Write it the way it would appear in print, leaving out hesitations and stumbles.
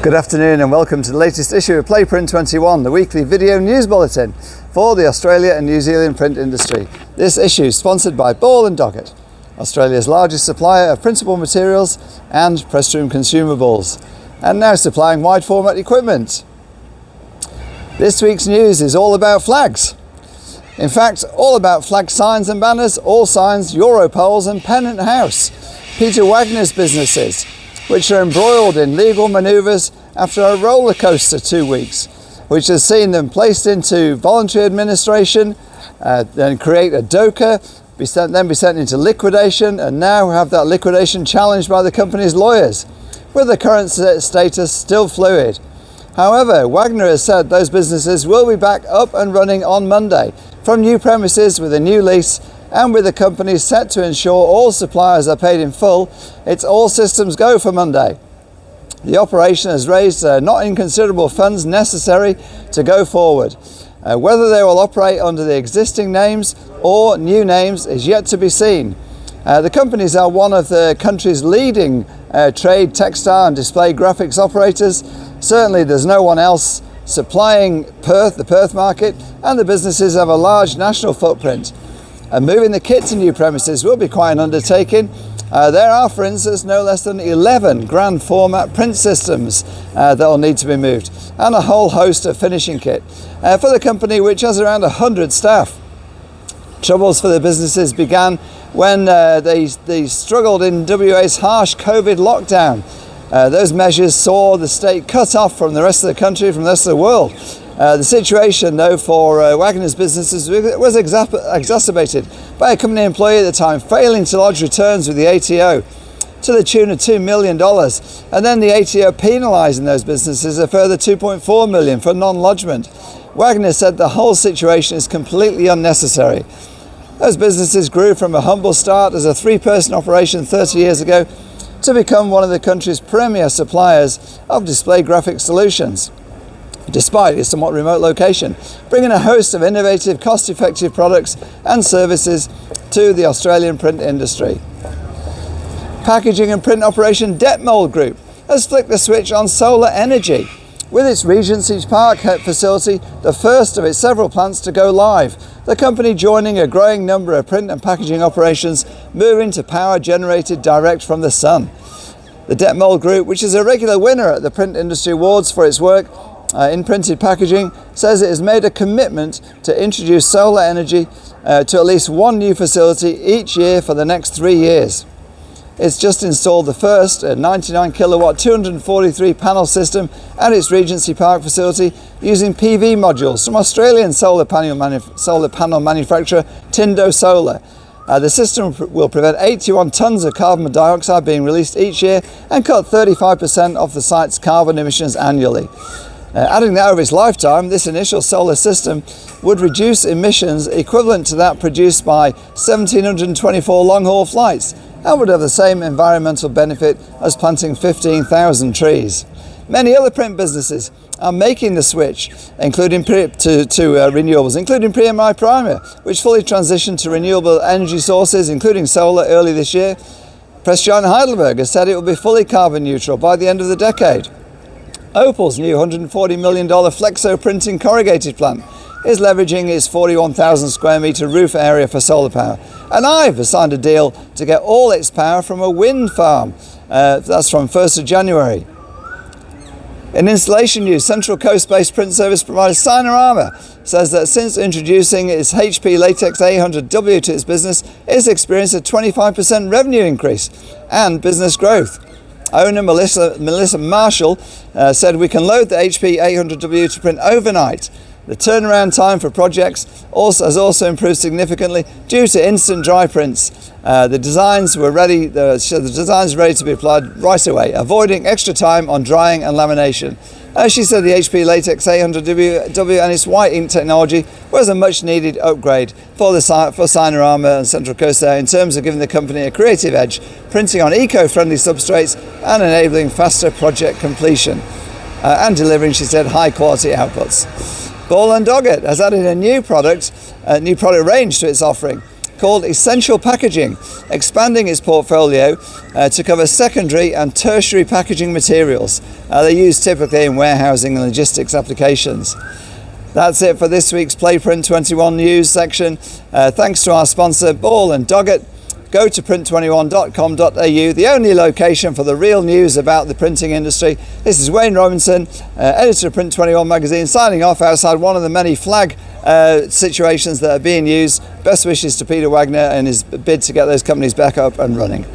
Good afternoon and welcome to the latest issue of Print21, the weekly video news bulletin for the Australia and New Zealand print industry. This issue is sponsored by Ball & Doggett, Australia's largest supplier of printable materials and press room consumables, and now supplying wide format equipment. This week's news is all about flags. In fact, all about flag signs and banners, all signs, Europoles and Pennant House, Peter Wagener's businesses, which are embroiled in legal manoeuvres after a roller coaster 2 weeks, which has seen them placed into voluntary administration, then create a DOCA, then be sent into liquidation, and now have that liquidation challenged by the company's lawyers, with the current status still fluid. However, Wagener has said those businesses will be back up and running on Monday from new premises with a new lease, and with the company set to ensure all suppliers are paid in full. It's all systems go for Monday. The operation has raised not inconsiderable funds necessary to go forward. Whether they will operate under the existing names or new names is yet to be seen. The companies are one of the country's leading trade, textile and display graphics operators. Certainly there's no one else supplying the Perth market, and the businesses have a large national footprint. Moving the kit to new premises will be quite an undertaking. There are, for instance, no less than 11 grand format print systems that will need to be moved, and a whole host of finishing kit for the company, which has around 100 staff. Troubles for the businesses began when they struggled in WA's harsh COVID lockdown. Those measures saw the state cut off from the rest of the country, from the rest of the world. The situation, though, for Wagener's businesses was exacerbated by a company employee at the time failing to lodge returns with the ATO to the tune of $2 million, and then the ATO penalising those businesses a further $2.4 million for non-lodgement. Wagener said the whole situation is completely unnecessary. Those businesses grew from a humble start as a 3-person operation 30 years ago to become one of the country's premier suppliers of display graphic solutions, despite its somewhat remote location, bringing a host of innovative, cost-effective products and services to the Australian print industry. Packaging and print operation Detmold Group has flicked the switch on solar energy, with its Regency Park facility the first of its several plants to go live. The company joining a growing number of print and packaging operations moving to power generated direct from the sun. The Detmold Group, which is a regular winner at the Print Industry Awards for its work in printed packaging, says it has made a commitment to introduce solar energy to at least one new facility each year for the next 3 years. It's just installed the first 99 kilowatt 243 panel system at its Regency Park facility using PV modules from Australian solar panel manufacturer Tindo Solar. The system will prevent 81 tonnes of carbon dioxide being released each year and cut 35% of the site's carbon emissions annually. Adding that over its lifetime, this initial solar system would reduce emissions equivalent to that produced by 1,724 long-haul flights, and would have the same environmental benefit as planting 15,000 trees. Many other print businesses are making the switch, including to renewables, including PMI Primer, which fully transitioned to renewable energy sources, including solar, early this year. Press giant Heidelberg has said it will be fully carbon neutral by the end of the decade. Opal's new $140 million flexo printing corrugated plant is leveraging its 41,000 square metre roof area for solar power. And IVE has signed a deal to get all its power from a wind farm. That's from 1st of January. In installation news, Central Coast-based print service provider Signarama says that since introducing its HP Latex A100W to its business, it's experienced a 25% revenue increase and business growth. Owner Melissa Marshall said, "We can load the HP A100W to print overnight. The turnaround time for projects has also improved significantly due to instant dry prints. The designs were ready. The designs ready to be applied right away, avoiding extra time on drying and lamination." She said the HP Latex A100W and its white ink technology was a much-needed upgrade for Signarama and Central Coast there, in terms of giving the company a creative edge, printing on eco-friendly substrates and enabling faster project completion, and delivering, she said, high-quality outputs. Ball & Doggett has added a new product range to its offering, called Essential Packaging, expanding its portfolio to cover secondary and tertiary packaging materials. They're used typically in warehousing and logistics applications. That's it for this week's Print21 news section. Thanks to our sponsor Ball and Doggett. Go to print21.com.au, the only location for the real news about the printing industry. This is Wayne Robinson, editor of Print21 magazine, signing off outside one of the many flag situations that are being used. Best wishes to Peter Wagener and his bid to get those companies back up and running.